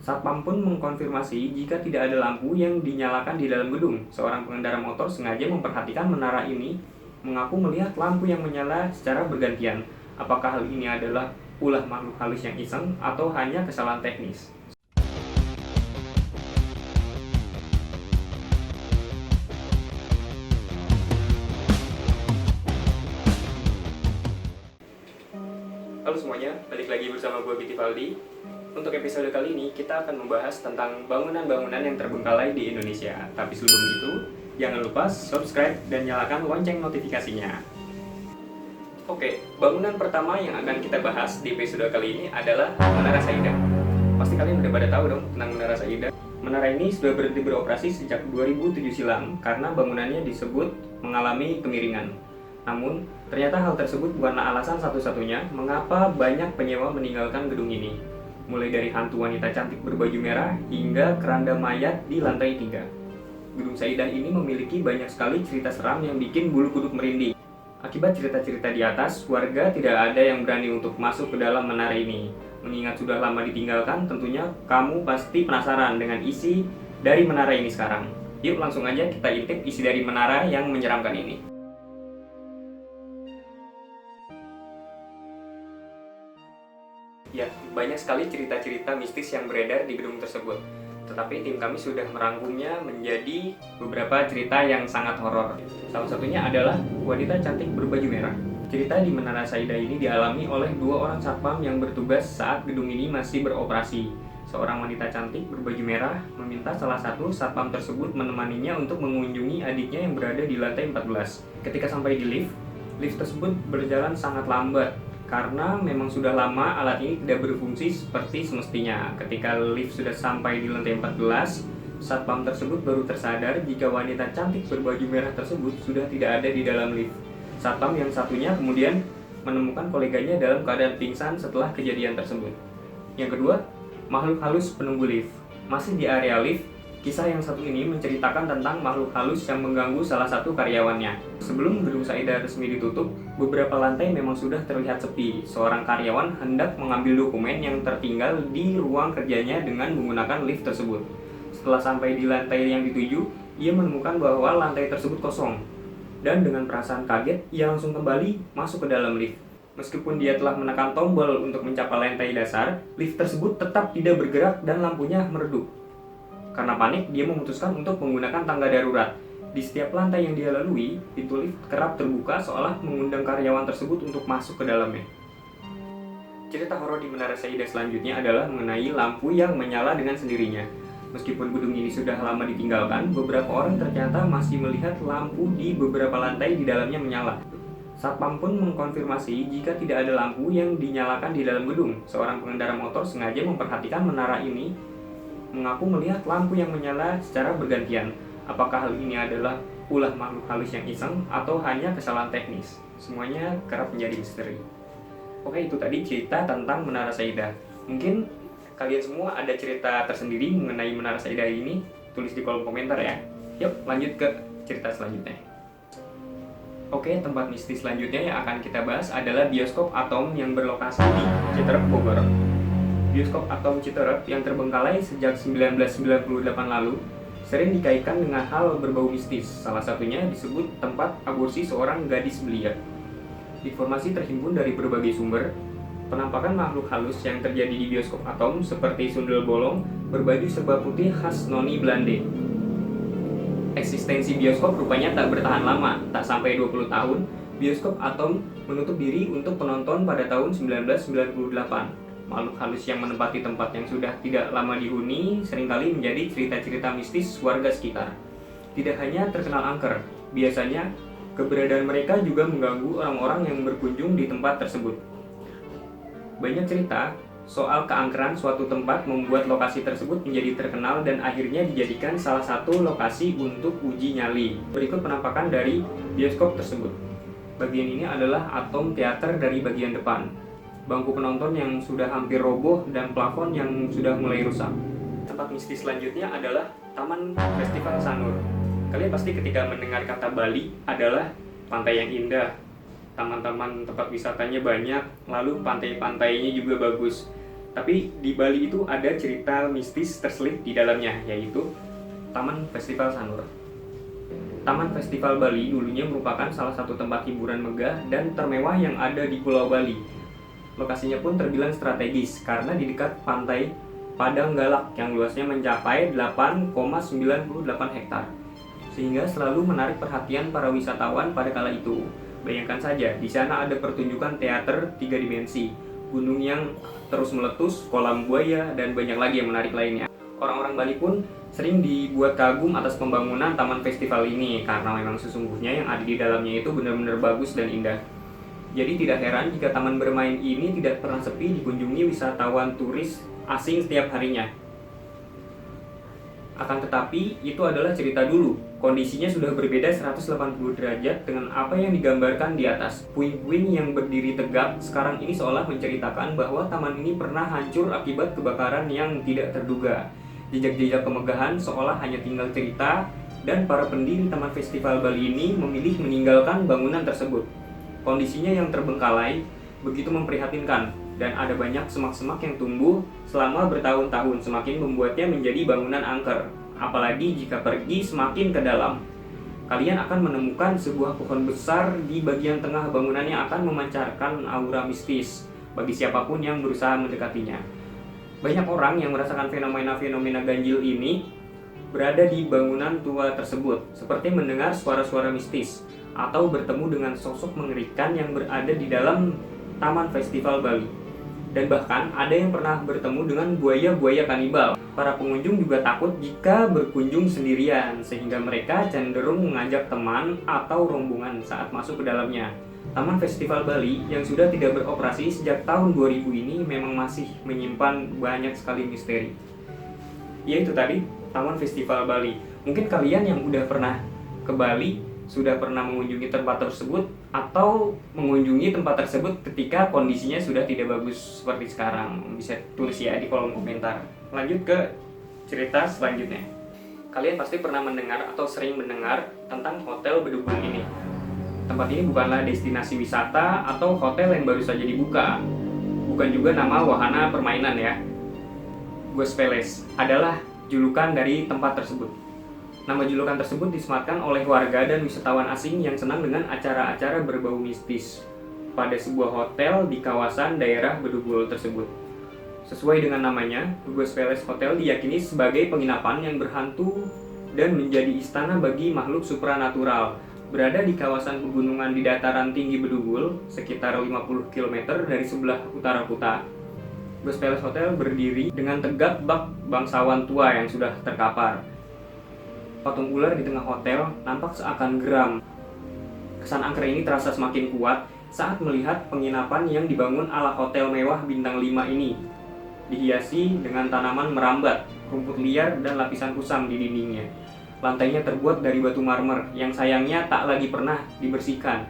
Satpam pun mengkonfirmasi jika tidak ada lampu yang dinyalakan di dalam gedung. Seorang pengendara motor sengaja memperhatikan menara ini, mengaku melihat lampu yang menyala secara bergantian. Apakah hal ini adalah ulah makhluk halus yang iseng atau hanya kesalahan teknis? Halo semuanya, balik lagi bersama gue Biti Valdi. Untuk episode kali ini kita akan membahas tentang bangunan-bangunan yang terbengkalai di Indonesia. Tapi sebelum itu, jangan lupa subscribe dan nyalakan lonceng notifikasinya. Oke, bangunan pertama yang akan kita bahas di episode kali ini adalah Menara Saidah. Pasti kalian udah pada tahu dong tentang Menara Saidah. Menara ini sudah berhenti beroperasi sejak 2007 silam karena bangunannya disebut mengalami kemiringan. Namun, ternyata hal tersebut bukanlah alasan satu-satunya mengapa banyak penyewa meninggalkan gedung ini. Mulai dari hantu wanita cantik berbaju merah hingga keranda mayat di lantai 3. Gedung Saidah ini memiliki banyak sekali cerita seram yang bikin bulu kuduk merinding. Akibat cerita-cerita di atas, warga tidak ada yang berani untuk masuk ke dalam menara ini. Mengingat sudah lama ditinggalkan, tentunya kamu pasti penasaran dengan isi dari menara ini sekarang. Yuk langsung aja kita intip isi dari menara yang menyeramkan ini. Ya, banyak sekali cerita-cerita mistis yang beredar di gedung tersebut. Tetapi tim kami sudah merangkumnya menjadi beberapa cerita yang sangat horor. Salah satunya adalah wanita cantik berbaju merah. Cerita di Menara Saidah ini dialami oleh dua orang satpam yang bertugas saat gedung ini masih beroperasi. Seorang wanita cantik berbaju merah meminta salah satu satpam tersebut menemaninya untuk mengunjungi adiknya yang berada di lantai 14. Ketika sampai di lift tersebut berjalan sangat lambat. Karena memang sudah lama alat ini tidak berfungsi seperti semestinya. Ketika lift sudah sampai di lantai 14, satpam tersebut baru tersadar jika wanita cantik berbaju merah tersebut sudah tidak ada di dalam lift. Satpam yang satunya kemudian menemukan koleganya dalam keadaan pingsan setelah kejadian tersebut. Yang kedua, makhluk halus penunggu lift. Masih di area lift, kisah yang satu ini menceritakan tentang makhluk halus yang mengganggu salah satu karyawannya. Sebelum gedung Saidah resmi ditutup, beberapa lantai memang sudah terlihat sepi. Seorang karyawan hendak mengambil dokumen yang tertinggal di ruang kerjanya dengan menggunakan lift tersebut. Setelah sampai di lantai yang dituju, ia menemukan bahwa lantai tersebut kosong. Dan dengan perasaan kaget, ia langsung kembali masuk ke dalam lift. Meskipun dia telah menekan tombol untuk mencapai lantai dasar, lift tersebut tetap tidak bergerak dan lampunya meredup. Karena panik, dia memutuskan untuk menggunakan tangga darurat. Di setiap lantai yang dia lalui, pintu lift kerap terbuka seolah mengundang karyawan tersebut untuk masuk ke dalamnya. Cerita horor di Menara Saidah selanjutnya adalah mengenai lampu yang menyala dengan sendirinya. Meskipun gedung ini sudah lama ditinggalkan, beberapa orang ternyata masih melihat lampu di beberapa lantai di dalamnya menyala. Satpam pun mengkonfirmasi jika tidak ada lampu yang dinyalakan di dalam gedung. Seorang pengendara motor sengaja memperhatikan menara ini, mengaku melihat lampu yang menyala secara bergantian. Apakah hal ini adalah ulah makhluk halus yang iseng atau hanya kesalahan teknis? Semuanya kerap menjadi misteri. Oke, itu tadi cerita tentang Menara Saidah. Mungkin kalian semua ada cerita tersendiri mengenai Menara Saidah ini? Tulis di kolom komentar ya. Yuk, lanjut ke cerita selanjutnya. Oke, tempat mistis selanjutnya yang akan kita bahas adalah bioskop Atom yang berlokasi di Citerep, Bogor. Bioskop Atom Citerep yang terbengkalai sejak 1998 lalu sering dikaitkan dengan hal berbau mistis. Salah satunya disebut tempat aborsi seorang gadis belia. Informasi terhimpun dari berbagai sumber. Penampakan makhluk halus yang terjadi di bioskop Atom seperti sundel bolong berbaju serba putih khas noni Belanda. Eksistensi bioskop rupanya tak bertahan lama, tak sampai 20 tahun. Bioskop Atom menutup diri untuk penonton pada tahun 1998. Makhluk halus yang menempati tempat yang sudah tidak lama dihuni seringkali menjadi cerita-cerita mistis warga sekitar. Tidak hanya terkenal angker, biasanya keberadaan mereka juga mengganggu orang-orang yang berkunjung di tempat tersebut. Banyak cerita soal keangkeran suatu tempat membuat lokasi tersebut menjadi terkenal dan akhirnya dijadikan salah satu lokasi untuk uji nyali. Berikut penampakan dari bioskop tersebut. Bagian ini adalah Atom Teater dari bagian depan. Bangku penonton yang sudah hampir roboh dan plafon yang sudah mulai rusak. Tempat mistis selanjutnya adalah Taman Festival Sanur. Kalian pasti ketika mendengar kata Bali adalah pantai yang indah, taman-taman tempat wisatanya banyak, lalu pantai-pantainya juga bagus. Tapi di Bali itu ada cerita mistis terselip di dalamnya, yaitu Taman Festival Sanur. Taman Festival Bali dulunya merupakan salah satu tempat hiburan megah dan termewah yang ada di Pulau Bali. Lokasinya pun terbilang strategis karena di dekat pantai Padang Galak yang luasnya mencapai 8,98 hektar. Sehingga selalu menarik perhatian para wisatawan pada kala itu. Bayangkan saja, di sana ada pertunjukan teater 3 dimensi, gunung yang terus meletus, kolam buaya, dan banyak lagi yang menarik lainnya. Orang-orang Bali pun sering dibuat kagum atas pembangunan taman festival ini karena memang sesungguhnya yang ada di dalamnya itu benar-benar bagus dan indah. Jadi tidak heran jika taman bermain ini tidak pernah sepi dikunjungi wisatawan turis asing setiap harinya. Akan tetapi, itu adalah cerita dulu. Kondisinya sudah berbeda 180 derajat dengan apa yang digambarkan di atas. Puing-puing yang berdiri tegak sekarang ini seolah menceritakan bahwa taman ini pernah hancur akibat kebakaran yang tidak terduga. Jejak-jejak kemegahan seolah hanya tinggal cerita, dan para pendiri Taman Festival Bali ini memilih meninggalkan bangunan tersebut. Kondisinya yang terbengkalai begitu memprihatinkan, dan ada banyak semak-semak yang tumbuh selama bertahun-tahun, semakin membuatnya menjadi bangunan angker. Apalagi jika pergi semakin ke dalam, kalian akan menemukan sebuah pohon besar di bagian tengah bangunan yang akan memancarkan aura mistis bagi siapapun yang berusaha mendekatinya. Banyak orang yang merasakan fenomena-fenomena ganjil ini berada di bangunan tua tersebut, seperti mendengar suara-suara mistis atau bertemu dengan sosok mengerikan yang berada di dalam Taman Festival Bali. Dan bahkan ada yang pernah bertemu dengan buaya-buaya kanibal. Para pengunjung juga takut jika berkunjung sendirian, sehingga mereka cenderung mengajak teman atau rombongan saat masuk ke dalamnya. Taman Festival Bali yang sudah tidak beroperasi sejak tahun 2000 ini memang masih menyimpan banyak sekali misteri. Yaitu tadi, Taman Festival Bali. Mungkin kalian yang udah pernah ke Bali sudah pernah mengunjungi tempat tersebut atau mengunjungi tempat tersebut ketika kondisinya sudah tidak bagus seperti sekarang. Bisa tulis ya di kolom komentar. Lanjut ke cerita selanjutnya. Kalian pasti pernah mendengar atau sering mendengar tentang Hotel Bedugul ini. Tempat ini bukanlah destinasi wisata atau hotel yang baru saja dibuka. Bukan juga nama wahana permainan ya. Ghost Palace adalah julukan dari tempat tersebut. Nama julukan tersebut disematkan oleh warga dan wisatawan asing yang senang dengan acara-acara berbau mistis pada sebuah hotel di kawasan daerah Bedugul tersebut. Sesuai dengan namanya, Ghost Palace Hotel diyakini sebagai penginapan yang berhantu dan menjadi istana bagi makhluk supranatural. Berada di kawasan pegunungan di dataran tinggi Bedugul, sekitar 50 km dari sebelah utara kota. Ghost Palace Hotel berdiri dengan tegak bak bangsawan tua yang sudah terkapar. Patung ular di tengah hotel nampak seakan geram. Kesan angker ini terasa semakin kuat saat melihat penginapan yang dibangun ala hotel mewah bintang 5 ini. Dihiasi dengan tanaman merambat, rumput liar, dan lapisan kusam di dindingnya. Lantainya terbuat dari batu marmer yang sayangnya tak lagi pernah dibersihkan.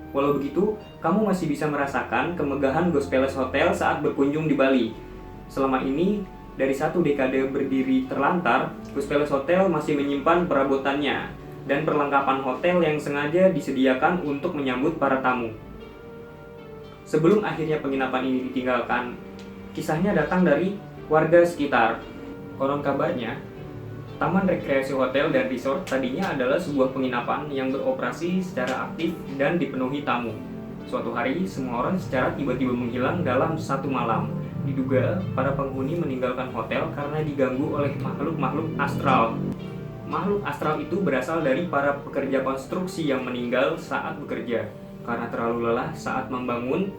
Walau begitu, kamu masih bisa merasakan kemegahan Ghost Palace Hotel saat berkunjung di Bali. Selama ini, dari 1 dekade berdiri terlantar, Ghost Palace Hotel masih menyimpan perabotannya dan perlengkapan hotel yang sengaja disediakan untuk menyambut para tamu. Sebelum akhirnya penginapan ini ditinggalkan, kisahnya datang dari warga sekitar. Konon kabarnya, Taman Rekreasi Hotel dan Resort tadinya adalah sebuah penginapan yang beroperasi secara aktif dan dipenuhi tamu. Suatu hari, semua orang secara tiba-tiba menghilang dalam satu malam. Diduga, para penghuni meninggalkan hotel karena diganggu oleh makhluk-makhluk astral. Makhluk astral itu berasal dari para pekerja konstruksi yang meninggal saat bekerja karena terlalu lelah saat membangun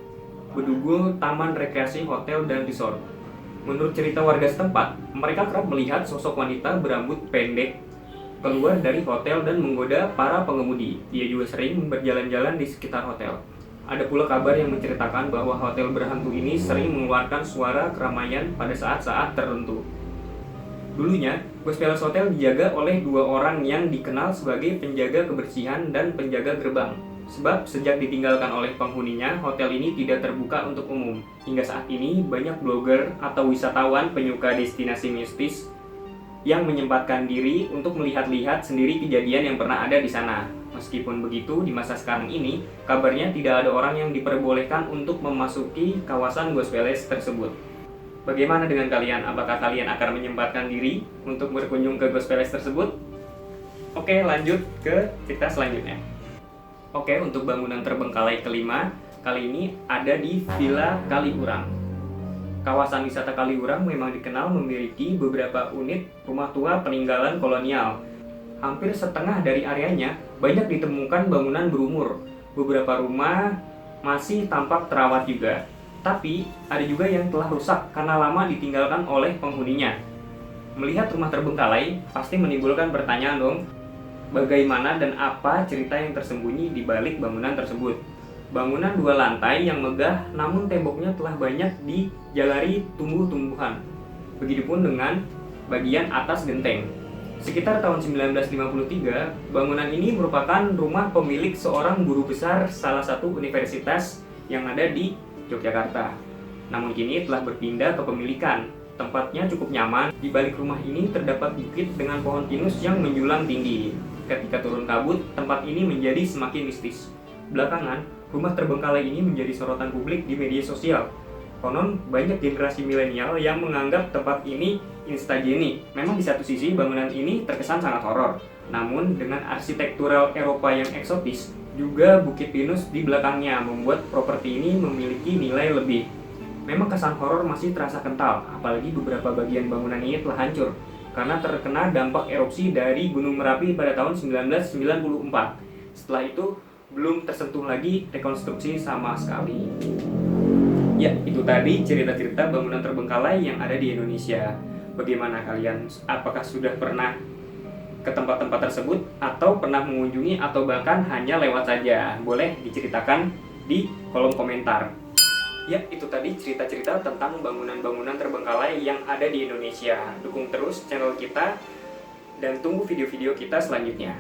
Bedugul Taman Rekreasi Hotel dan Resort. Menurut cerita warga setempat, mereka kerap melihat sosok wanita berambut pendek keluar dari hotel dan menggoda para pengemudi. Dia juga sering berjalan-jalan di sekitar hotel. Ada pula kabar yang menceritakan bahwa hotel berhantu ini sering mengeluarkan suara keramaian pada saat-saat tertentu. Dulunya, Ghost Palace Hotel dijaga oleh 2 orang yang dikenal sebagai penjaga kebersihan dan penjaga gerbang. Sebab sejak ditinggalkan oleh penghuninya, hotel ini tidak terbuka untuk umum. Hingga saat ini, banyak blogger atau wisatawan penyuka destinasi mistis yang menyempatkan diri untuk melihat-lihat sendiri kejadian yang pernah ada di sana. Meskipun begitu, di masa sekarang ini, kabarnya tidak ada orang yang diperbolehkan untuk memasuki kawasan Ghost Palace tersebut. Bagaimana dengan kalian? Apakah kalian akan menyempatkan diri untuk berkunjung ke Ghost Palace tersebut? Oke, lanjut ke cerita selanjutnya. Oke, untuk bangunan terbengkalai kelima, kali ini ada di Villa Kaliurang. Kawasan wisata Kaliurang memang dikenal memiliki beberapa unit rumah tua peninggalan kolonial. Hampir setengah dari areanya banyak ditemukan bangunan berumur. Beberapa rumah masih tampak terawat juga. Tapi, ada juga yang telah rusak karena lama ditinggalkan oleh penghuninya. Melihat rumah terbengkalai, pasti menimbulkan pertanyaan dong, bagaimana dan apa cerita yang tersembunyi di balik bangunan tersebut. Bangunan 2 lantai yang megah, namun temboknya telah banyak dijalari tumbuh-tumbuhan. Begitupun dengan bagian atas genteng. Sekitar tahun 1953, bangunan ini merupakan rumah pemilik seorang guru besar salah satu universitas yang ada di Yogyakarta. Namun kini telah berpindah ke pemilikan. Tempatnya cukup nyaman. Di balik rumah ini terdapat bukit dengan pohon pinus yang menjulang tinggi. Ketika turun kabut, tempat ini menjadi semakin mistis. Belakangan, rumah terbengkalai ini menjadi sorotan publik di media sosial. Konon, banyak generasi milenial yang menganggap tempat ini instageni. Memang di satu sisi bangunan ini terkesan sangat horor. Namun, dengan arsitektural Eropa yang eksotis, juga bukit pinus di belakangnya membuat properti ini memiliki nilai lebih. Memang kesan horor masih terasa kental, apalagi beberapa bagian bangunan ini telah hancur karena terkena dampak erupsi dari Gunung Merapi pada tahun 1994. Setelah itu, belum tersentuh lagi rekonstruksi sama sekali. Ya, itu tadi cerita-cerita bangunan terbengkalai yang ada di Indonesia. Bagaimana kalian? Apakah sudah pernah ke tempat-tempat tersebut atau pernah mengunjungi atau bahkan hanya lewat saja? Boleh diceritakan di kolom komentar. Ya, itu tadi cerita-cerita tentang bangunan-bangunan terbengkalai yang ada di Indonesia. Dukung terus channel kita dan tunggu video-video kita selanjutnya.